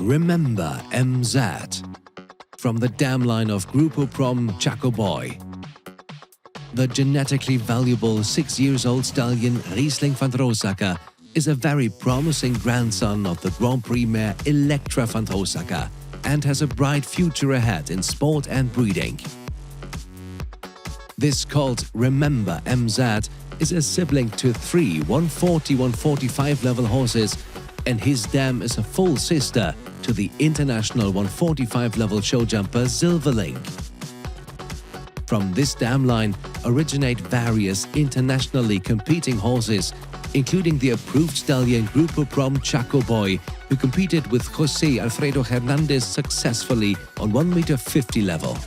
Remember MZ from the dam line of Grupo Prom H.W.A.M. The genetically valuable 6-year-old stallion Riesling van Roosakker is a very promising grandson of the Grand Prix mare Electra van Roosakker and has a bright future ahead in sport and breeding. This Colt Remember MZ is a sibling to 3 140-145 level horses, and his dam is a full sister to the international 145 level show jumper Silverling. From this dam line originate various internationally competing horses, including the approved stallion Grupo Prom H.W.A.M, who competed with José Alfredo Hernández successfully on 1.50 m level.